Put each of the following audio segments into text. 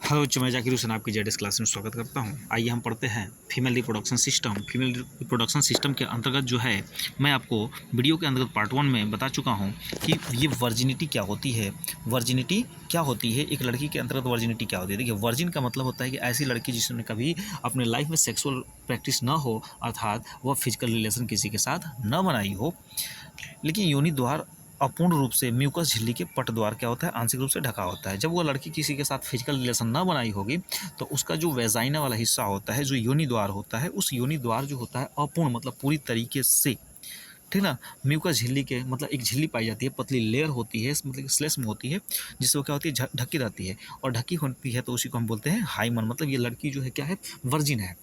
Hello, मैं जाकिर हुसैन आपकी ZS class में स्वागत करता हूं। आइए हम पढ़ते हैं female reproduction system. Female reproduction system के अंतर्गत जो है मैं आपको वीडियो के अंतर्गत पार्ट 1 में बता चुका हूं कि ये वर्जिनिटी क्या होती है। वर्जिनिटी क्या होती है, एक लड़की के अंतर्गत वर्जिनिटी क्या होती है। देखिए, वर्जिन का मतलब होता है कि ऐसी लड़की जिसने कभी अपने लाइफ में सेक्सुअल प्रैक्टिस न हो, अर्थात वह फिजिकल रिलेशन किसी के साथ न बनाई हो, लेकिन योनि द्वार अपूर्ण रूप से म्यूकस झिल्ली के पट द्वार क्या होता है, आंशिक रूप से ढका होता है। जब वो लड़की किसी के साथ फिजिकल रिलेशन ना बनाई होगी तो उसका जो वेजाइना वाला हिस्सा होता है, जो योनि द्वार होता है, उस योनि द्वार जो होता है अपूर्ण मतलब पूरी तरीके से, ठीक ना, म्यूकस झिल्ली के मतलब एक झिल्ली पाई जाती है, पतली लेयर होती है, मतलब श्लेष्म होती है, जिससे वो क्या होती है, ढकी रहती है। और ढकी होती है तो उसी को हम बोलते हैं हाइमन। मतलब ये लड़की जो है क्या है, वर्जिन है।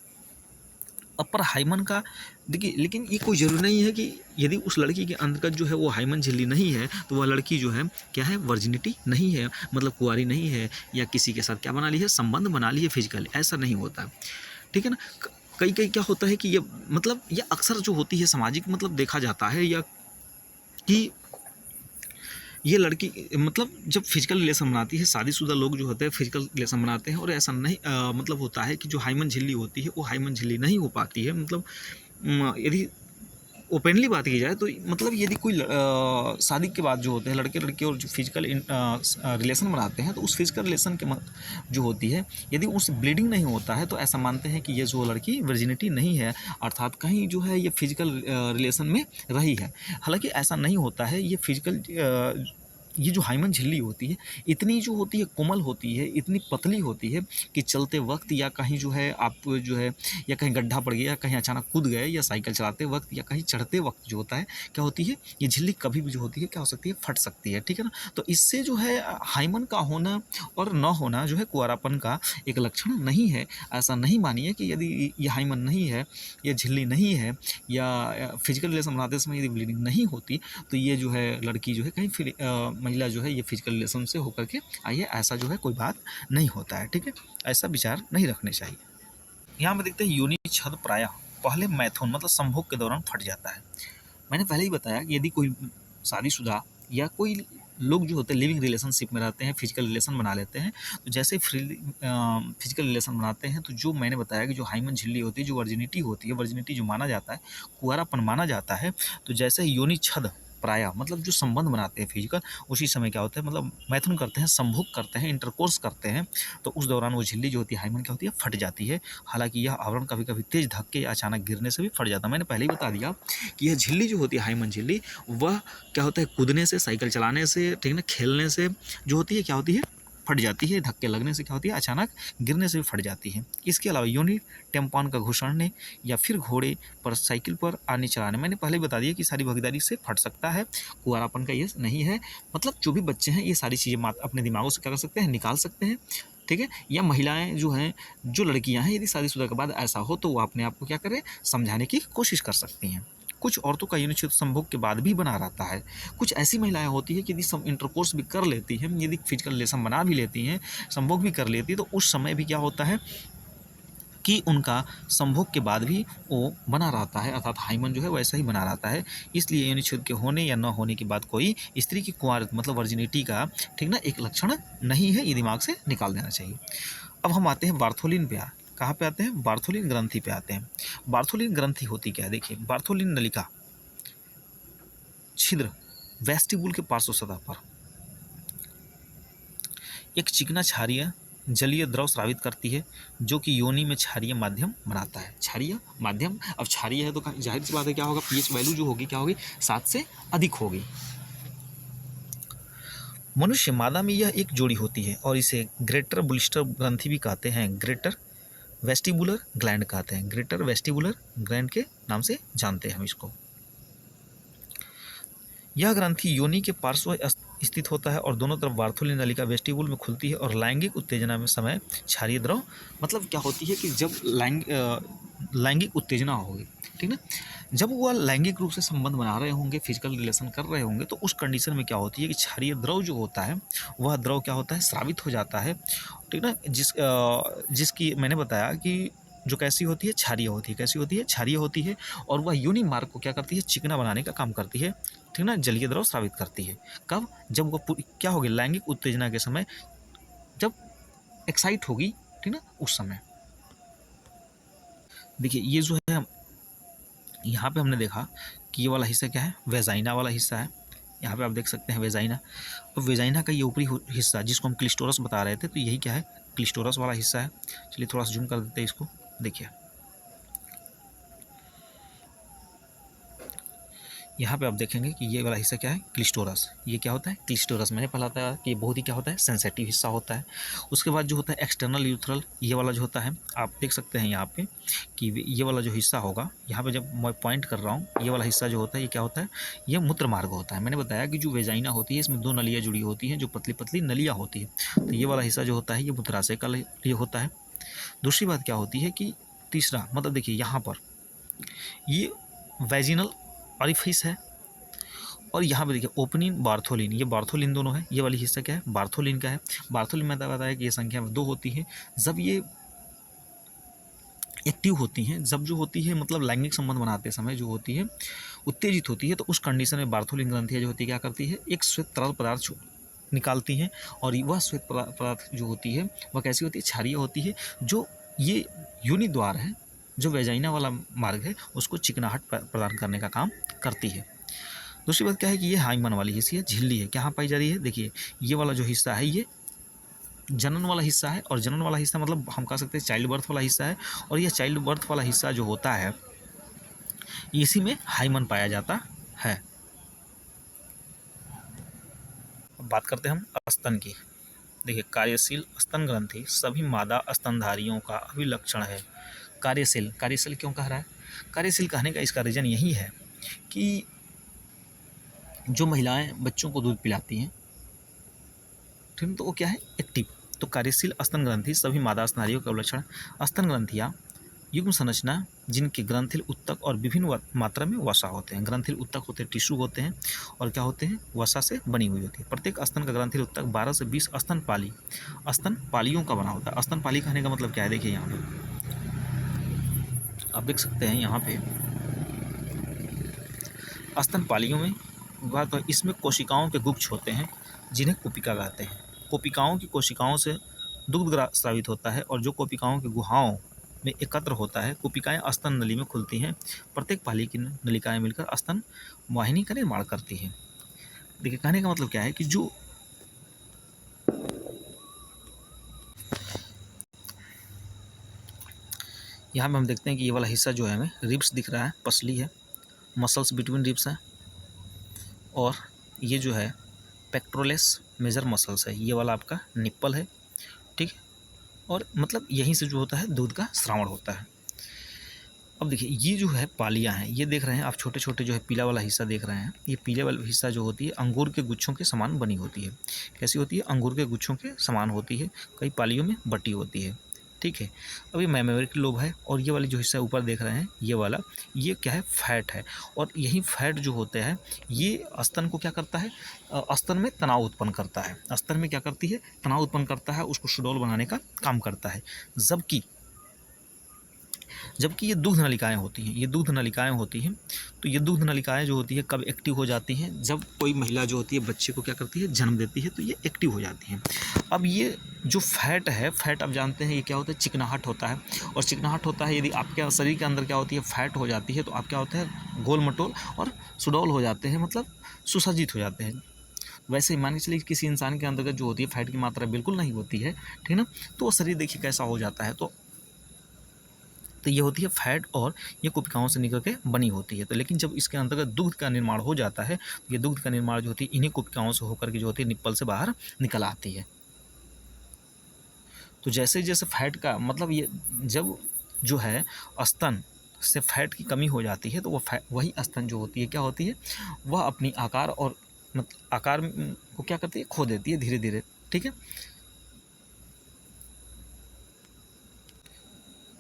अपर हाइमन का देखिए, लेकिन ये कोई ज़रूरी नहीं है कि यदि उस लड़की के अंतर्गत जो है वो हाइमन झिल्ली नहीं है तो वह लड़की जो है क्या है, वर्जिनिटी नहीं है, मतलब कुंवारी नहीं है, या किसी के साथ क्या बना ली है, संबंध बना ली है फिजिकली। ऐसा नहीं होता, ठीक है ना। कई कई क्या होता है कि ये मतलब ये अक्सर जो होती है सामाजिक, मतलब देखा जाता है या कि ये लड़की मतलब जब फिजिकल रिलेशन बनाती है, शादीशुदा लोग जो होते हैं फिजिकल रिलेशन बनाते हैं, और ऐसा नहीं मतलब होता है कि जो हाइमन झिल्ली होती है वो हाइमन झिल्ली नहीं हो पाती है। मतलब यदि ओपनली बात की जाए तो मतलब यदि कोई शादी के बाद जो होते हैं लड़के लड़की और जो फिजिकल रिलेशन बनाते हैं, तो उस फिजिकल रिलेशन के जो होती है, यदि उस ब्लीडिंग नहीं होता है तो ऐसा मानते हैं कि ये जो लड़की वर्जिनिटी नहीं है, अर्थात कहीं जो है ये फिजिकल रिलेशन में रही है। हालांकि ऐसा नहीं होता है। ये फिजिकल ये जो हाइमन झिल्ली होती है, इतनी जो होती है कोमल होती है, इतनी पतली होती है कि चलते वक्त या कहीं जो है आप जो है, या कहीं गड्ढा पड़ गया, या कहीं अचानक कूद गए, या साइकिल चलाते वक्त, या कहीं चढ़ते वक्त जो होता है क्या होती है, ये झिल्ली कभी भी जो होती है क्या हो सकती है, फट सकती है, ठीक है ना। तो इससे जो है हाइमन का होना और न होना जो है कुंवारापन का एक लक्षण नहीं है। ऐसा नहीं मानिए कि यदि ये हाइमन नहीं है, ये झिल्ली नहीं है, या फिजिकल रिलेशन बनाते समय यदि ब्लीडिंग नहीं होती तो ये जो है लड़की जो है कहीं फिर महिला जो है ये फिजिकल रिलेशन से होकर के आई है, ऐसा जो है कोई बात नहीं होता है, ठीक है। ऐसा विचार नहीं रखने चाहिए। यहाँ पे देखते हैं योनि छद प्रायः पहले मैथुन मतलब संभोग के दौरान फट जाता है। मैंने पहले ही बताया कि यदि कोई शादीशुदा या कोई लोग जो होते हैं लिविंग रिलेशनशिप में रहते हैं, फिजिकल रिलेशन बना लेते हैं, तो जैसे फिजिकल रिलेशन बनाते हैं तो जो मैंने बताया कि जो हाइमन झिल्ली होती है, जो वर्जिनिटी होती है, वर्जिनिटी जो माना जाता है, कुंवारापन माना जाता है, तो जैसे योनि छद प्रायः मतलब जो संबंध बनाते हैं फिजिकल, उसी समय क्या होता है, मतलब मैथुन करते हैं, संभोग करते हैं, इंटरकोर्स करते हैं, तो उस दौरान वो झिल्ली जो होती है हाइमन क्या होती है, फट जाती है। हालांकि यह आवरण कभी कभी तेज धक्के या अचानक गिरने से भी फट जाता है। मैंने पहले ही बता दिया कि यह झिल्ली जो होती है हाइमन झिल्ली, वह क्या होता है, कूदने से, साइकिल चलाने से, ठीक है ना, खेलने से जो होती है क्या होती है, फट जाती है। धक्के लगने से क्या होती है, अचानक गिरने से भी फट जाती है। इसके अलावा योनि टेम्पॉन का घुसड़ने या फिर घोड़े पर, साइकिल पर आने चलाने, मैंने पहले बता दिया कि सारी भागीदारी से फट सकता है। कुंवारापन का ये नहीं है। मतलब जो भी बच्चे हैं ये सारी चीज़ें अपने दिमागों से क्या कर सकते हैं, निकाल सकते हैं, ठीक है। या महिलाएं जो हैं, जो लड़कियां हैं, यदि शादीशुदा के बाद ऐसा हो तो वो अपने आप को क्या करें, समझाने की कोशिश कर सकती हैं। कुछ औरतों का यौन संभोग के बाद भी बना रहता है। कुछ ऐसी महिलाएं होती है कि यदि सब इंटरकोर्स भी कर लेती हैं, यदि फिजिकल रिलेशन बना भी लेती हैं, संभोग भी कर लेती है, तो उस समय भी क्या होता है कि उनका संभोग के बाद भी वो बना रहता है, अर्थात हाइमन जो है वैसा ही बना रहता है। इसलिए यौनिच्छेद के होने या न होने की बात कोई स्त्री की कुंवार मतलब वर्जिनिटी का, ठीक ना, एक लक्षण नहीं है। ये दिमाग से निकाल देना चाहिए। अब हम आते हैं बार्थोलिन पे। कहाँ पे आते हैं, बार्थोलिन ग्रंथि पे आते हैं। बार्थोलिन ग्रंथि होती क्या है, देखिए, बार्थोलिन नलिका छिद्र वेस्टिबुल के पार्श्व सतह पर एक चिकना क्षारीय जलीय द्रव स्रावित करती है, जो कि योनि में क्षारीय माध्यम बनाता है। क्षारीय माध्यम, अब क्षारीय है तो जाहिर सी बात है क्या होगा, पीएच वैल्यू जो होगी क्या होगी, 7 से अधिक होगी। मनुष्य मादा में यह एक जोड़ी होती है और इसे ग्रेटर बुलिस्टर ग्रंथि भी कहते हैं, ग्रेटर वेस्टिबुलर ग्लैंड कहते हैं, ग्रेटर वेस्टिबुलर ग्लैंड के नाम से जानते हैं हम इसको। यह ग्रंथि योनि के पार्श्व स्थित होता है और दोनों तरफ बार्थोलिन नलिका वेस्टिबुल में खुलती है और लैंगिक उत्तेजना में समय क्षारीय द्रव, मतलब क्या होती है कि जब लैंगिक उत्तेजना होगी, ठीक ना, जब वह लैंगिक रूप से संबंध बना रहे होंगे, फिजिकल रिलेशन कर रहे होंगे, तो उस कंडीशन में क्या होती है कि क्षारीय द्रव जो होता है वह द्रव क्या होता है, स्रावित हो जाता है, ठीक ना। जिसकी मैंने बताया कि जो कैसी होती है, क्षारीय होती है। कैसी होती है, क्षारीय होती है। और वह यूनि मार्ग को क्या करती है, चिकना बनाने का काम करती है, ठीक ना, जलीय द्रव स्रावित करती है। कब, जब वह क्या होगी, लैंगिक उत्तेजना के समय, जब एक्साइट होगी, ठीक ना, उस समय। देखिए ये जो है यहाँ पे हमने देखा कि ये वाला हिस्सा क्या है, वेजाइना वाला हिस्सा है। यहाँ पे आप देख सकते हैं वेजाइना, और वेजाइना का ये ऊपरी हिस्सा जिसको हम क्लिस्टोरस बता रहे थे, तो यही क्या है, क्लिस्टोरस वाला हिस्सा है। चलिए थोड़ा सा जूम कर देते हैं इसको, देखिए यहाँ पे आप देखेंगे कि ये वाला हिस्सा क्या है, क्लिस्टोरस। ये क्या होता है, क्लिस्टोरस। मैंने पढ़ा था कि ये बहुत ही क्या होता है, सेंसिटिव हिस्सा होता है। उसके बाद जो होता है एक्सटर्नल यूथरल, ये वाला जो होता है, आप देख सकते हैं यहाँ पे कि ये वाला जो हिस्सा होगा, यहाँ पे जब मैं पॉइंट कर रहा हूँ, ये वाला हिस्सा जो होता है ये क्या होता है, ये मूत्र मार्ग होता है। मैंने बताया कि जो वेजाइना होती है इसमें 2 नलियाँ जुड़ी होती हैं, जो पतली पतली नलियाँ होती है। तो ये वाला हिस्सा जो होता है ये मूत्राशय का लिए होता है। दूसरी बात क्या होती है कि तीसरा मतलब देखिए यहाँ पर ये वेजिनल ऑरिफिस है, और यहाँ पे देखिए ओपनिंग बार्थोलिन, ये बार्थोलिन दोनों है। ये वाली हिस्सा क्या है, बार्थोलिन का है। बार्थोलिन में बताया कि ये संख्या में 2 होती है। जब ये एक्टिव होती हैं, जब जो होती है मतलब लैंगिक संबंध बनाते समय जो होती है उत्तेजित होती है, तो उस कंडीशन में बार्थोलिन ग्रंथियाँ जो होती है क्या करती है, एक श्वेत तरल पदार्थ निकालती हैं। और वह श्वेत पदार्थ जो होती है वह कैसी होती है, क्षारीय होती है, जो ये योनि द्वार है, जो वेजाइना वाला मार्ग है, उसको चिकनाहट प्रदान करने का काम करती है। दूसरी बात क्या है कि ये हाइमन वाली हिस्सा है, झिल्ली है, कहाँ पाई जा रही है, देखिए ये वाला जो हिस्सा है ये जनन वाला हिस्सा है, और जनन वाला हिस्सा मतलब हम कह सकते हैं चाइल्ड बर्थ वाला हिस्सा है। और ये चाइल्ड बर्थ वाला हिस्सा जो होता है इसी में हाइमन पाया जाता है। अब बात करते हैं हम स्तन की। देखिए कार्यशील स्तन ग्रंथि सभी मादा स्तनधारियों का अभिलक्षण है। कार्यशील, कार्यशील क्यों कह रहा है, कार्यशील कहने का इसका रीज़न यही है कि जो महिलाएं बच्चों को दूध पिलाती हैं, ठीक है, तो वो क्या है, एक्टिव। तो कार्यशील स्तन ग्रंथि सभी मादा स्तनधारियों का अभिलक्षण। स्तन ग्रंथियाँ युग्म संरचना जिनके ग्रंथिल उत्तक और विभिन्न मात्रा में वसा होते हैं। ग्रंथिल उत्तक होते हैं, टिश्यू होते हैं, और क्या होते हैं, वसा से बनी हुई होती है। प्रत्येक स्तन का ग्रंथिल उत्तक 12 से 20 स्तन पालियों का बना होता है। स्तन पाली कहने का मतलब क्या है, देखिए यहाँ पे आप देख सकते हैं, यहाँ पे स्तन पालियों में बात है, इसमें कोशिकाओं के गुच्छ होते हैं जिन्हें कोपिका कहते हैं। कोपिकाओं की कोशिकाओं से दुग्ध स्रावित होता है, और जो कोपिकाओं की गुहाओं में एकत्र होता है, कोपिकाएं स्तन नली में खुलती हैं। प्रत्येक पाली की नलिकाएं मिलकर स्तन वाहिनी का निर्माण करती हैं। देखिए कहने का मतलब क्या है कि जो यहाँ में हम देखते हैं कि ये वाला हिस्सा जो है हमें रिब्स दिख रहा है, पसली है, मसल्स बिटवीन रिब्स है, और ये जो है पेक्टोरलेस मेजर मसल्स है, ये वाला आपका निप्पल है, ठीक है, और मतलब यहीं से जो होता है दूध का श्रावण होता है। अब देखिए ये जो है पालियाँ हैं, ये देख रहे हैं आप, छोटे छोटे जो है पीला वाला हिस्सा देख रहे हैं, ये पीले वाला हिस्सा जो होती है अंगूर के गुच्छों के समान बनी होती है। कैसी होती है, अंगूर के गुच्छों के समान होती है, कई पालियों में बटी होती है, ठीक है। अब ये मैमेरिक लोब है, और ये वाली जो हिस्सा ऊपर देख रहे हैं ये वाला, ये क्या है, फैट है। और यही फैट जो होते हैं ये स्तन को क्या करता है, स्तन में तनाव उत्पन्न करता है। स्तन में क्या करती है, तनाव उत्पन्न करता है, उसको सुडौल बनाने का काम करता है। जबकि ये दुग्ध नलिकाएं होती हैं, ये दुग्ध नलिकाएं होती हैं, तो ये दुग्ध नलिकाएं जो होती है कब एक्टिव हो जाती हैं, जब कोई महिला जो होती है बच्चे को क्या करती है, जन्म देती है, तो ये एक्टिव हो जाती हैं। अब ये जो फैट है, फैट आप जानते हैं ये क्या होता है, चिकनाहट होता है, और चिकनाहट होता है, यदि आपके शरीर के अंदर क्या होती है, फैट हो जाती है, तो आप क्या होता है, गोल मटोल और सुडौल हो जाते हैं, मतलब सुसज्जित हो जाते हैं। वैसे ही मान के चलिए किसी इंसान के अंतर्गत जो होती है फैट की मात्रा बिल्कुल नहीं होती है, ठीक ना, तो वो शरीर देखिए कैसा हो जाता है। तो ये होती है फैट, और ये कोशिकाओं से निकल के बनी होती है। तो लेकिन जब इसके अंतर्गत दुग्ध का निर्माण हो जाता है, तो ये दुग्ध का निर्माण जो होती है इन्हीं कोशिकाओं से होकर के जो होती है निप्पल से बाहर निकल आती है। तो जैसे जैसे फैट का मतलब ये जब जो है स्तन से फैट की कमी हो जाती है, तो वही स्तन जो होती है क्या होती है, वह अपनी आकार और मतलब आकार को क्या करती है, खो देती है धीरे धीरे, ठीक है।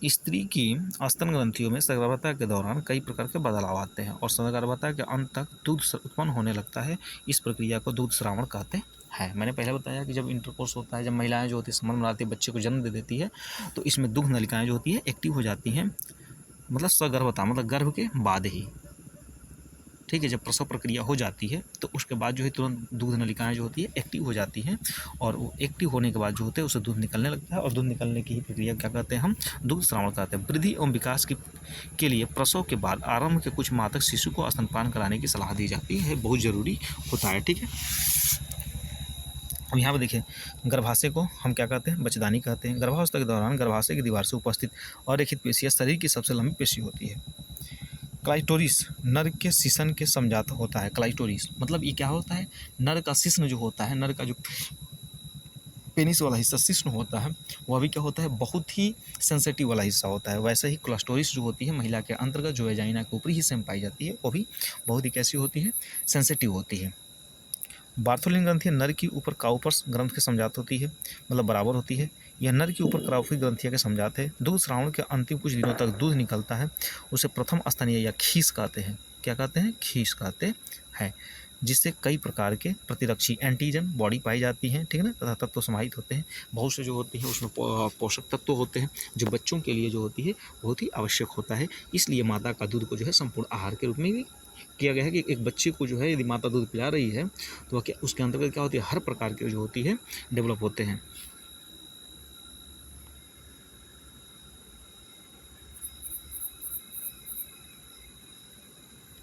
स्त्री की स्तन ग्रंथियों में सगर्भता के दौरान कई प्रकार के बदलाव आते हैं, और सगर्भता के अंत तक दूध उत्पन्न होने लगता है। इस प्रक्रिया को दूध श्रावण कहते हैं। मैंने पहले बताया कि जब इंटरकोर्स होता है, जब महिलाएं जो होती है संबंध बनाती है, बच्चे को जन्म दे देती है, तो इसमें दुग्ध नलिकाएं जो होती है एक्टिव हो जाती हैं, मतलब सगर्भता मतलब गर्भ के बाद ही। ठीक है। जब प्रसव प्रक्रिया हो जाती है तो उसके बाद जो है तुरंत दूध नलिकाएं जो होती है एक्टिव हो जाती हैं, और वो एक्टिव होने के बाद जो होते हैं उससे दूध निकलने लगता है, और दूध निकलने की ही प्रक्रिया क्या कहते हैं, हम दूध श्रावण कहते हैं। वृद्धि एवं विकास के लिए प्रसव के बाद आरंभ के कुछ माह तक शिशु को स्तनपान कराने की सलाह दी जाती है, बहुत ज़रूरी होता है। ठीक है। अब यहाँ पर देखिए, गर्भाशय को हम क्या कहते हैं, बच्चेदानी कहते हैं। गर्भावस्था के दौरान गर्भाशय की दीवार से उपस्थित अरेखित पेशियाँ शरीर की सबसे लंबी पेशी होती है। क्लाइटोरिस नर के शिश्न के समझाता होता है। क्लाइटोरिस मतलब ये क्या होता है, नर का शिश्न जो होता है, नर का जो पेनिस वाला हिस्सा शिश्न होता है, वह भी क्या होता है, बहुत ही सेंसिटिव वाला हिस्सा होता है। वैसे ही क्लाइटोरिस जो होती है महिला के अंतर्गत जो वेजाइना के ऊपरी हिस्से में पाई जाती है, वो भी बहुत ही कैसी होती है, सेंसिटिव होती है। बार्थोलिन ग्रंथि नर की ऊपर काउपर्स ग्रंथ के समझात होती है, मतलब बराबर होती है। यह नर के ऊपर क्राउफी ग्रंथिया के समझात है। दूध श्रावण के अंतिम कुछ दिनों तक दूध निकलता है, उसे प्रथम स्तनीय या खीस कहते हैं। क्या कहते हैं, खीस कहते हैं, जिससे कई प्रकार के प्रतिरक्षी एंटीजन बॉडी पाई जाती हैं, ठीक है ना, तथा तत्व समाहित होते हैं। बहुत से जो होते हैं उसमें पोषक तत्व होते हैं, जो बच्चों के लिए जो होती है बहुत ही आवश्यक होता है। इसलिए माता का दूध को जो है संपूर्ण आहार के रूप में भी किया गया है कि एक बच्चे को जो है यदि माता दूध पिला रही है तो वह क्या उसके अंतर्गत क्या होती है, हर प्रकार के जो होती है डेवलप होते हैं।